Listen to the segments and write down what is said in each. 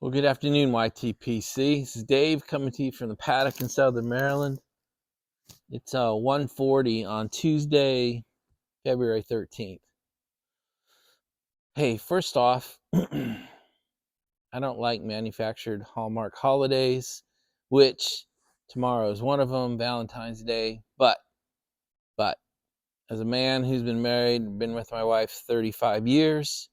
Well, good afternoon, YTPC. This is Dave coming to you from the paddock in Southern Maryland. It's 1:40 on Tuesday, February 13th. Hey, first off, I don't like manufactured Hallmark holidays, which tomorrow is one of them, Valentine's Day. But as a man who's been married, been with my wife 35 years,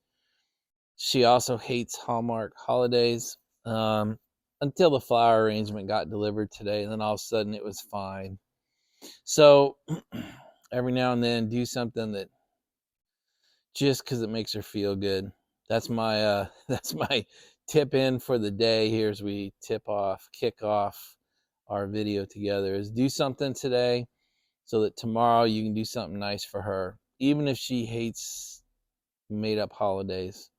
she also hates Hallmark holidays. Until the flower arrangement got delivered today, and then all of a sudden it was fine. So every now and then do something that just because it makes her feel good. That's my that's my tip in for the day here as we kick off our video together, is do something today so that tomorrow you can do something nice for her, even if she hates made up holidays.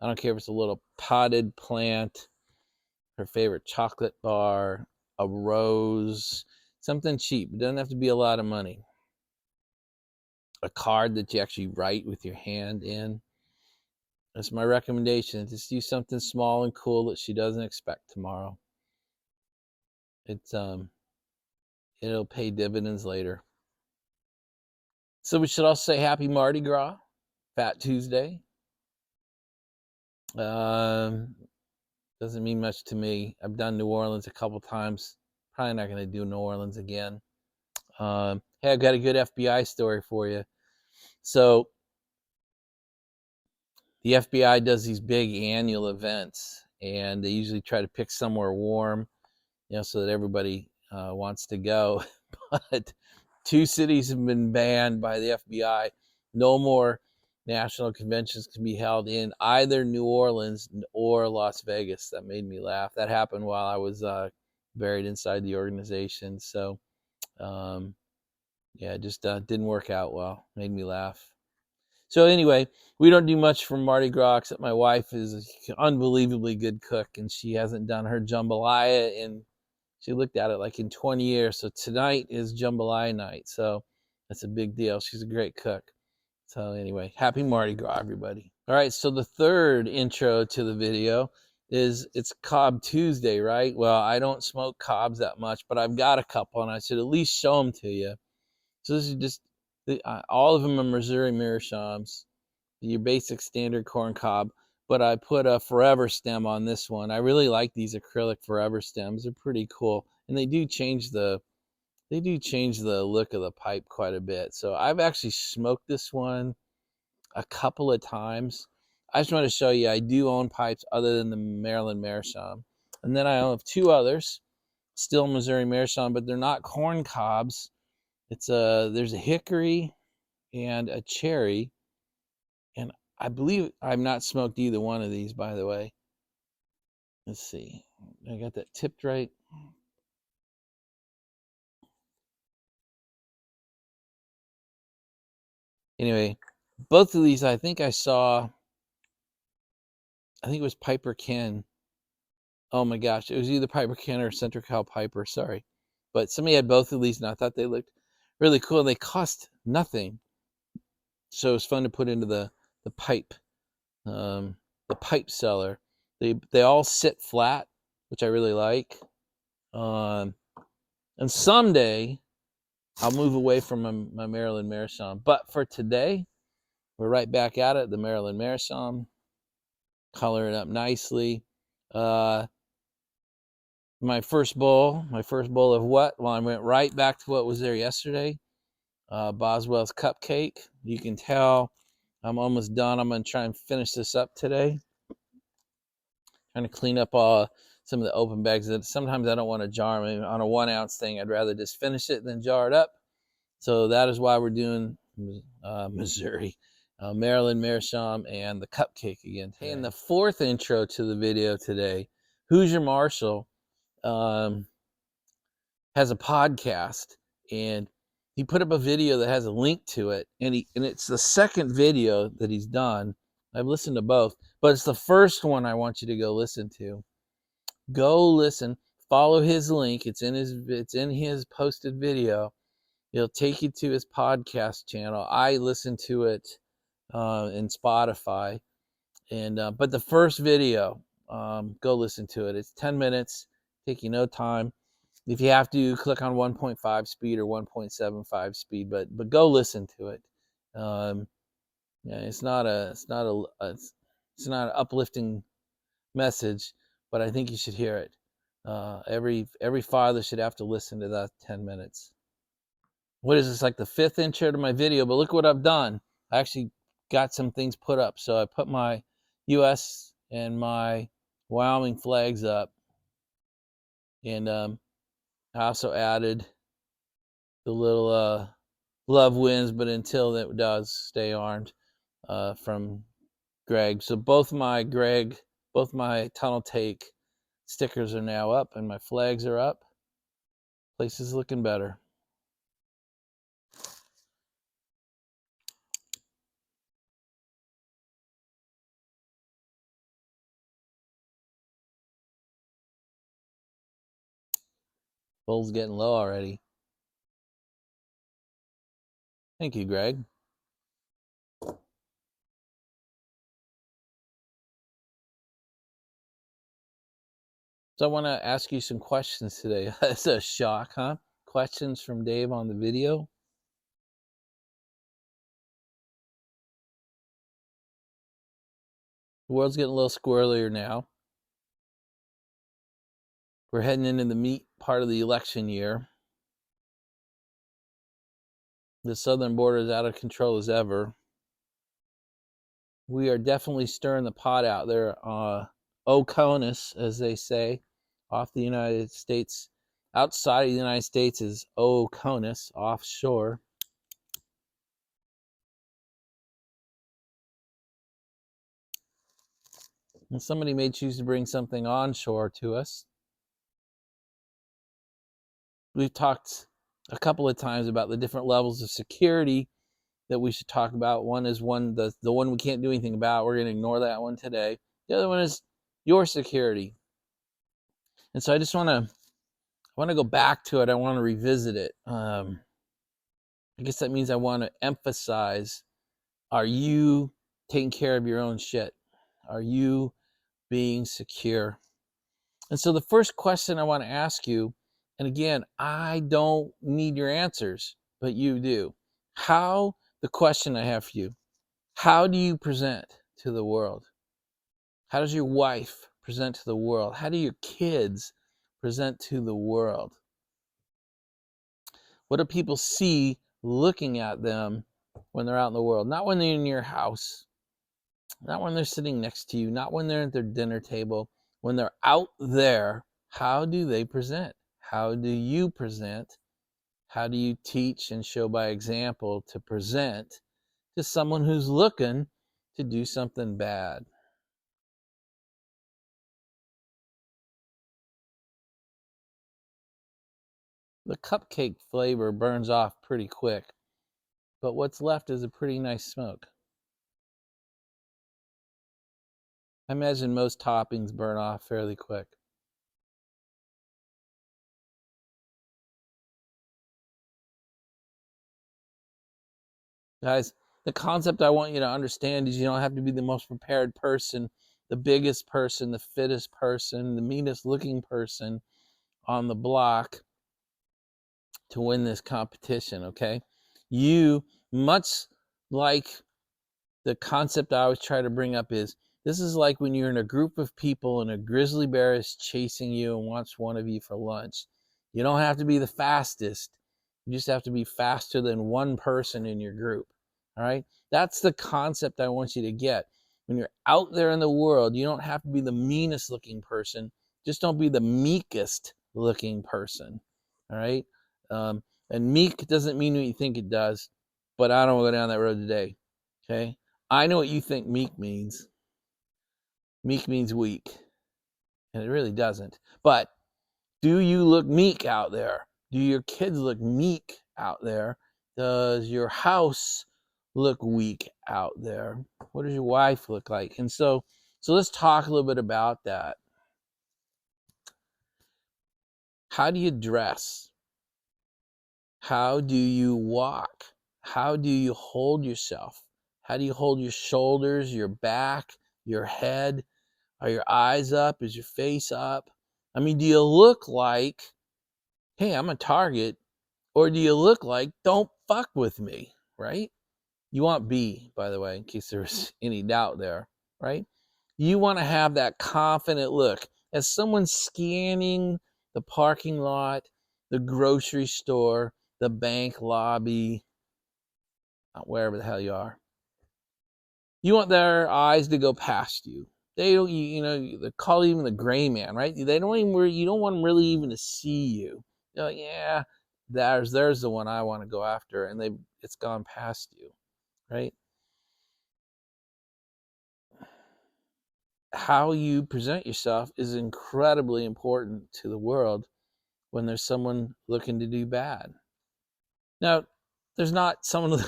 I don't care if it's a little potted plant, her favorite chocolate bar, a rose, something cheap. It doesn't have to be a lot of money. A card that you actually write with your hand in. That's my recommendation. Just do something small and cool that she doesn't expect tomorrow. It'll pay dividends later. So we should also say happy Mardi Gras, Fat Tuesday. Doesn't mean much to me. I've done New Orleans a couple times. Probably not going to do New Orleans again. Hey, I've got a good FBI story for you. So the FBI does these big annual events, and they usually try to pick somewhere warm, so that everybody wants to go. But two cities have been banned by the FBI. No more national conventions can be held in either New Orleans or Las Vegas. That made me laugh. That happened while I was buried inside the organization. So, it just didn't work out well. Made me laugh. So anyway, we don't do much for Mardi Gras, except my wife is an unbelievably good cook, and she hasn't done her jambalaya she looked at it like in 20 years. So tonight is jambalaya night. So that's a big deal. She's a great cook. So anyway, happy Mardi Gras, everybody. All right, so the third intro to the video is it's Cobb Tuesday, right? Well, I don't smoke cobs that much, but I've got a couple, and I should at least show them to you. So this is just, all of them are Missouri Meerschaums, your basic standard corn cob, but I put a forever stem on this one. I really like these acrylic forever stems. They're pretty cool, and they do change the look of the pipe quite a bit. So I've actually smoked this one a couple of times. I just want to show you I do own pipes other than the Maryland Meerschaum, and then I own two others, still Missouri Meerschaum, but they're not corn cobs. There's a hickory and a cherry, and I believe I've not smoked either one of these, by the way. Let's see. I got that tipped right. Anyway, both of these I think it was Piper Ken. Oh my gosh, it was either Piper Ken or Central Cal Piper, sorry. But somebody had both of these, and I thought they looked really cool. They cost nothing. So it was fun to put into the pipe cellar. They all sit flat, which I really like. And someday I'll move away from my Maryland Meerschaum. But for today, we're right back at it. The Maryland Meerschaum, color it up nicely. My first bowl of what? Well, I went right back to what was there yesterday. Boswell's Cupcake. You can tell I'm almost done. I'm going to try and finish this up today. Trying to clean up some of the open bags. Sometimes I don't want to jar them. On a 1 ounce thing, I'd rather just finish it than jar it up. So that is why we're doing Missouri, Maryland Meerschaum, and the Cupcake again today. And the fourth intro to the video today, Hoosier Marshall has a podcast, and he put up a video that has a link to it, and it's the second video that he's done. I've listened to both, but it's the first one I want you to go listen to. Go listen, follow his link. It's in his posted video. It'll take you to his podcast channel. I listen to it in Spotify, and but the first video, Go listen to it. It's 10 minutes, take you no time. If you have to, click on 1.5 speed or 1.75 speed, but go listen to it. Yeah, it's not an uplifting message, but I think you should hear it. Every father should have to listen to that 10 minutes. What is this, like the 5th intro to my video? But look what I've done. I actually got some things put up. So I put my U.S. and my Wyoming flags up, and I also added the little love wins, but until it does, stay armed, from Greg. So both my Tunnel Take stickers are now up, and my flags are up. Place is looking better. Bull's getting low already. Thank you, Greg. So I want to ask you some questions today. That's a shock, huh? Questions from Dave on the video. The world's getting a little squirrelier now. We're heading into the meat part of the election year. The southern border is out of control as ever. We are definitely stirring the pot out there. Oconus, as they say, off the United States. Outside of the United States is Oconus, offshore. And somebody may choose to bring something onshore to us. We've talked a couple of times about the different levels of security that we should talk about. One is the one we can't do anything about. We're going to ignore that one today. The other one is your security. And so I just want to go back to it. I want to revisit it. I guess that means I want to emphasize, are you taking care of your own shit? Are you being secure? And so the first question I want to ask you, and again, I don't need your answers, but you do. The question I have for you, how do you present to the world? How does your wife present to the world? How do your kids present to the world? What do people see looking at them when they're out in the world? Not when they're in your house, not when they're sitting next to you, not when they're at their dinner table. When they're out there, how do they present? How do you present? How do you teach and show by example to present to someone who's looking to do something bad? The cupcake flavor burns off pretty quick, but what's left is a pretty nice smoke. I imagine most toppings burn off fairly quick. Guys, the concept I want you to understand is you don't have to be the most prepared person, the biggest person, the fittest person, the meanest looking person on the block to win this competition, okay? You, much like the concept I always try to bring up is, this is like when you're in a group of people and a grizzly bear is chasing you and wants one of you for lunch. You don't have to be the fastest. You just have to be faster than one person in your group. All right? That's the concept I want you to get. When you're out there in the world, you don't have to be the meanest looking person. Just don't be the meekest looking person. All right? And meek doesn't mean what you think it does, but I don't want to go down that road today. Okay? I know what you think meek means. Meek means weak, and it really doesn't. But do you look meek out there? Do your kids look meek out there? Does your house look weak out there? What does your wife look like? And so let's talk a little bit about that. How do you dress? How do you walk? How do you hold yourself? How do you hold your shoulders, your back, your head? Are your eyes up? Is your face up? I mean, do you look like, hey, I'm a target? Or do you look like, don't fuck with me, right? You want B, by the way, in case there's any doubt there, right? You want to have that confident look. As someone scanning the parking lot, the grocery store, the bank lobby, wherever the hell you are, you want their eyes to go past you. They don't, they call even the gray man, right? They don't even, you don't want them really even to see you. They're like, yeah, there's the one I want to go after, and it's gone past you, right? How you present yourself is incredibly important to the world when there's someone looking to do bad. Now, there's not someone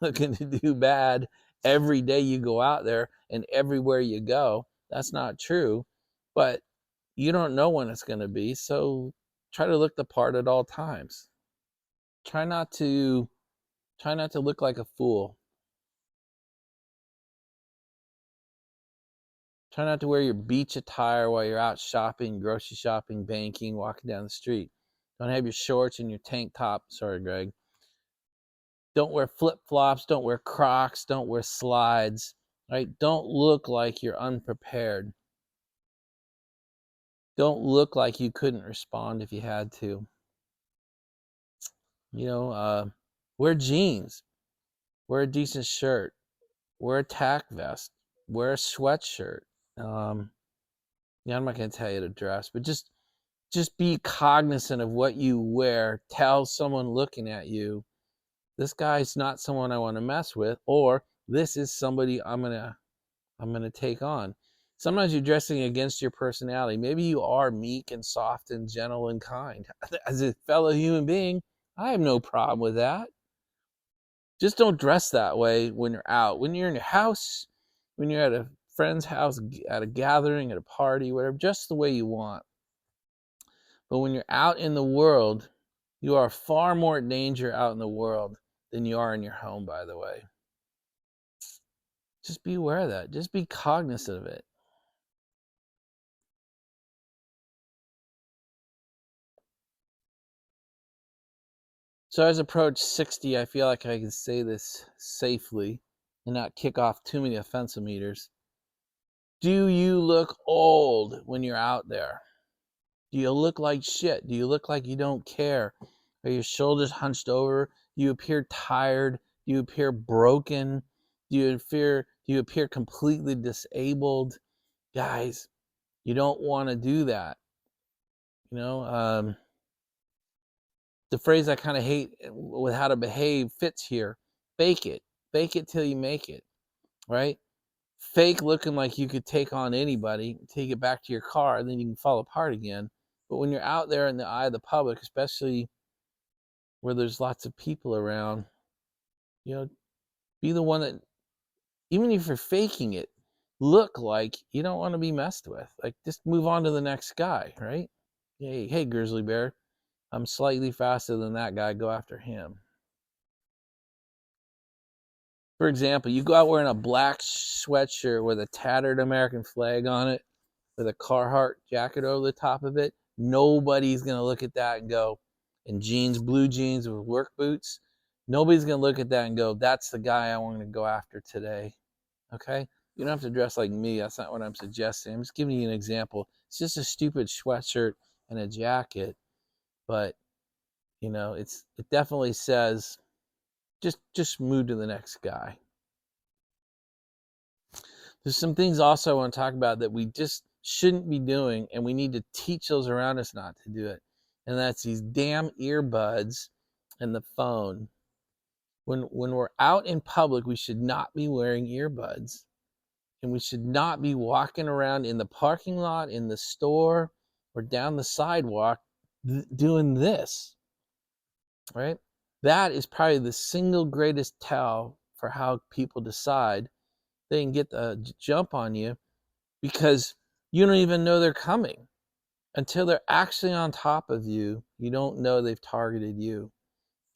looking to do bad every day you go out there and everywhere you go. That's not true, but you don't know when it's going to be, so try to look the part at all times. Try not to look like a fool. Try not to wear your beach attire while you're out shopping, grocery shopping, banking, walking down the street. Don't have your shorts and your tank top. Sorry, Greg. Don't wear flip-flops. Don't wear Crocs. Don't wear slides. Right? Don't look like you're unprepared. Don't look like you couldn't respond if you had to. Wear jeans. Wear a decent shirt. Wear a tack vest. Wear a sweatshirt. I'm not going to tell you to dress, but just be cognizant of what you wear. Tell someone looking at you, this guy's not someone I want to mess with, or this is somebody I'm gonna take on. Sometimes you're dressing against your personality. Maybe you are meek and soft and gentle and kind. As a fellow human being, I have no problem with that. Just don't dress that way when you're out. When you're in your house, when you're at a friend's house, at a gathering, at a party, whatever, just the way you want. But when you're out in the world, you are far more in danger out in the world than you are in your home, by the way. Just be aware of that. Just be cognizant of it. So as I approach 60, I feel like I can say this safely and not kick off too many offensometers. Do you look old when you're out there? Do you look like shit? Do you look like you don't care? Are your shoulders hunched over? Do you appear tired? Do you appear broken? Do you appear completely disabled? Guys, you don't want to do that. The phrase I kind of hate with how to behave fits here. Fake it. Fake it till you make it, right? Fake looking like you could take on anybody, take it back to your car, and then you can fall apart again. But when you're out there in the eye of the public, especially where there's lots of people around, be the one that, even if you're faking it, look like you don't want to be messed with. Like, just move on to the next guy, right? Hey, grizzly bear, I'm slightly faster than that guy. Go after him. For example, you go out wearing a black sweatshirt with a tattered American flag on it, with a Carhartt jacket over the top of it. Nobody's going to look at that and go, in jeans, blue jeans with work boots. Nobody's going to look at that and go, that's the guy I want to go after today. Okay? You don't have to dress like me. That's not what I'm suggesting. I'm just giving you an example. It's just a stupid sweatshirt and a jacket, but it definitely says just move to the next guy. There's some things also I want to talk about that we just shouldn't be doing, and we need to teach those around us not to do it. And that's these damn earbuds and the phone. When we're out in public, we should not be wearing earbuds. And we should not be walking around in the parking lot, in the store, or down the sidewalk doing this, right? That is probably the single greatest tell for how people decide they can get the jump on you, because you don't even know they're coming. Until they're actually on top of you, you don't know they've targeted you.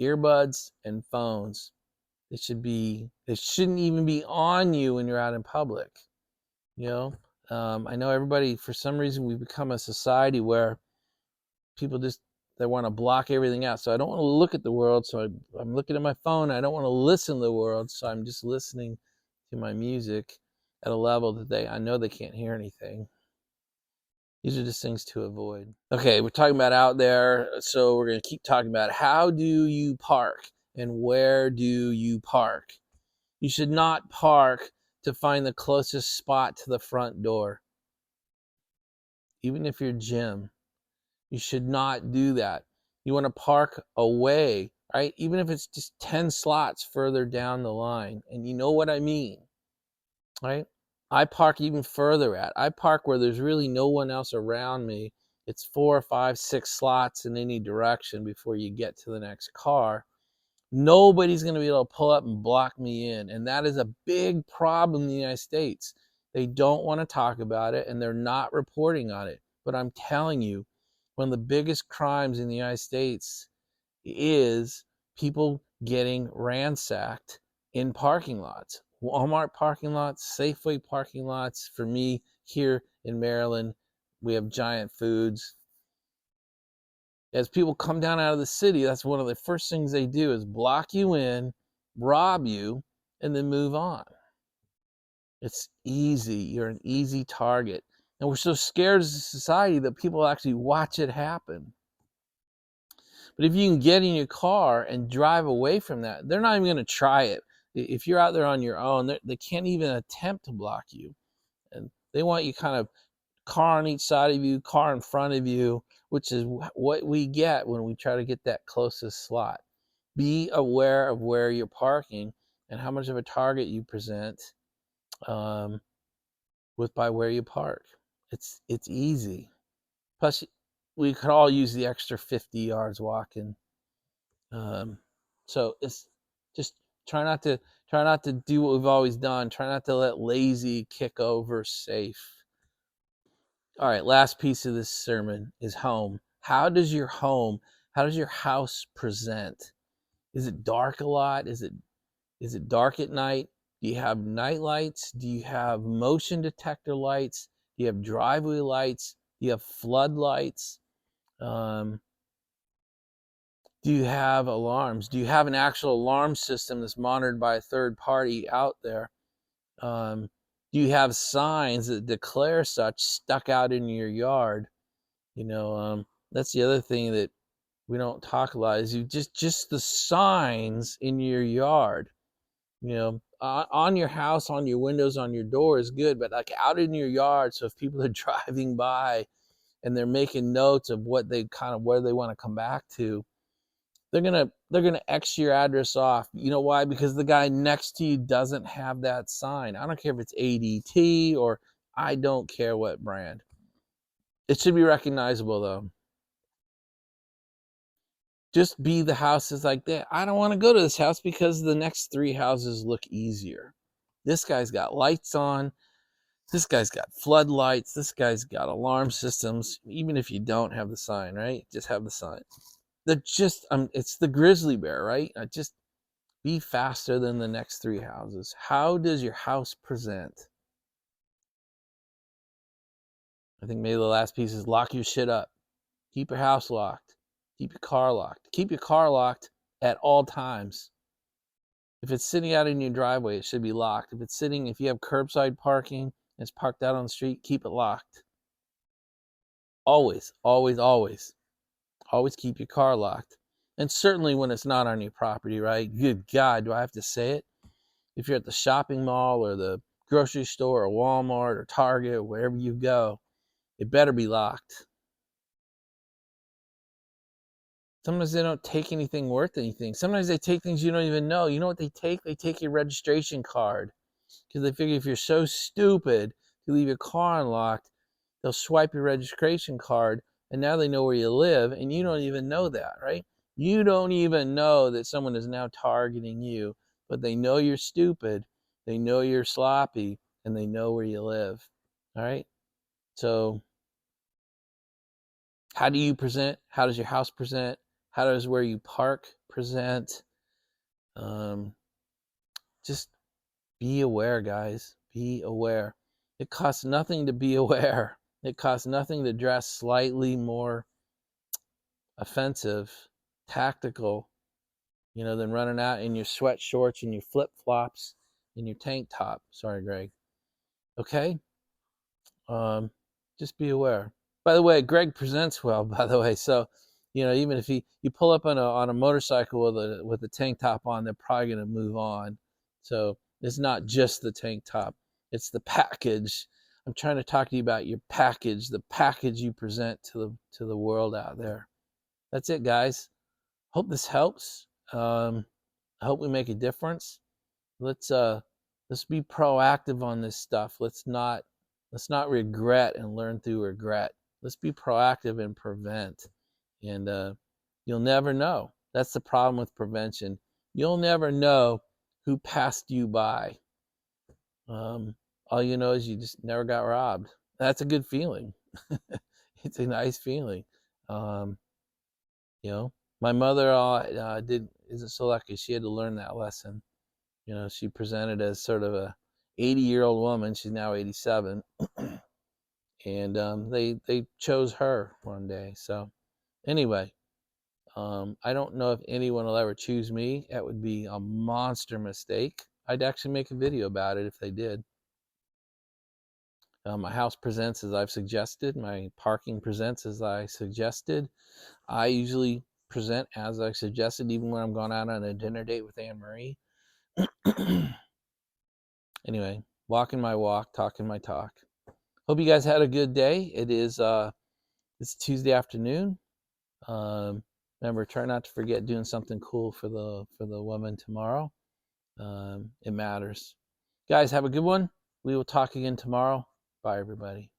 Earbuds and phones, they shouldn't even be on you when you're out in public. I know everybody, for some reason, we've become a society where people just, they want to block everything out. So I don't want to look at the world. So I'm looking at my phone. I don't want to listen to the world. So I'm just listening to my music at a level that I know they can't hear anything. These are just things to avoid. Okay, we're talking about out there. So we're going to keep talking about how do you park and where do you park? You should not park to find the closest spot to the front door. Even if you're Jim, you should not do that. You want to park away, right? Even if it's just 10 slots further down the line. And you know what I mean, right? I park even further I park where there's really no one else around me. It's 4 or 5, 6 slots in any direction before you get to the next car. Nobody's going to be able to pull up and block me in. And that is a big problem in the United States. They don't want to talk about it and they're not reporting on it. But I'm telling you, one of the biggest crimes in the United States is people getting ransacked in parking lots. Walmart parking lots, Safeway parking lots. For me, here in Maryland, we have Giant Foods. As people come down out of the city, that's one of the first things they do is block you in, rob you, and then move on. It's easy. You're an easy target. And we're so scared as a society that people actually watch it happen. But if you can get in your car and drive away from that, they're not even going to try it. If you're out there on your own, they can't even attempt to block you. And they want you kind of car on each side of you, car in front of you, which is what we get when we try to get that closest slot. Be aware of where you're parking and how much of a target you present by where you park. It's easy. Plus, we could all use the extra 50 yards walking. So it's just try not to do what we've always done. Try not to let lazy kick over safe. All right, last piece of this sermon is home. How does your house present? Is it dark a lot? Is it dark at night? Do you have night lights? Do you have motion detector lights? Do you have driveway lights? Do you have floodlights? Do you have alarms? Do you have an actual alarm system that's monitored by a third party out there? Do you have signs that declare such stuck out in your yard? That's the other thing that we don't talk a lot is you just the signs in your yard. On your house, on your windows, on your door is good, but like out in your yard, so if people are driving by and they're making notes of where they want to come back to, they're gonna X your address off. You know why? Because the guy next to you doesn't have that sign. I don't care if it's ADT or I don't care what brand. It should be recognizable though. Just be the houses like that. I don't want to go to this house because the next 3 houses look easier. This guy's got lights on. This guy's got floodlights. This guy's got alarm systems. Even if you don't have the sign, right? Just have the sign. It's the grizzly bear, right? Just be faster than the next 3 houses. How does your house present? I think maybe the last piece is lock your shit up. Keep your house locked. Keep your car locked. Keep your car locked at all times. If it's sitting out in your driveway, it should be locked. If you have curbside parking and it's parked out on the street, keep it locked. Always, always, always. Always keep your car locked. And certainly when it's not on your property, right? Good God, do I have to say it? If you're at the shopping mall or the grocery store or Walmart or Target or wherever you go, it better be locked. Sometimes they don't take anything worth anything. Sometimes they take things you don't even know. You know what they take? They take your registration card. Because they figure if you're so stupid to leave your car unlocked, they'll swipe your registration card and now they know where you live and you don't even know that, right? You don't even know that someone is now targeting you, but they know you're stupid, they know you're sloppy, and they know where you live. All right? So how do you present? How does your house present? How does where you park present? Just be aware, guys. Be aware. It costs nothing to be aware. It costs nothing to dress slightly more offensive, tactical, than running out in your sweat shorts and your flip flops and your tank top. Sorry, Greg. Okay? Just be aware. By the way, Greg presents well, by the way. So, even if you pull up on a motorcycle with a tank top on, they're probably going to move on. So it's not just the tank top, it's the package. I'm trying to talk to you about your package, the package you present to the world out there. That's it, guys. Hope this helps. I hope we make a difference. Let's be proactive on this stuff. Let's not regret and learn through regret. Let's be proactive and prevent. And you'll never know. That's the problem with prevention. You'll never know who passed you by. All you know is you just never got robbed. That's a good feeling. It's a nice feeling. My mother isn't so lucky. She had to learn that lesson. She presented as sort of a 80-year-old woman. She's now 87. And they chose her one day. So anyway, I don't know if anyone will ever choose me. That would be a monster mistake. I'd actually make a video about it if they did. My house presents as I've suggested. My parking presents as I suggested. I usually present as I suggested, even when I'm going out on a dinner date with Anne Marie. Anyway, walking my walk, talking my talk. Hope you guys had a good day. It's Tuesday afternoon. Remember, try not to forget doing something cool for the woman tomorrow. It matters. Guys, have a good one. We will talk again tomorrow. Bye, everybody.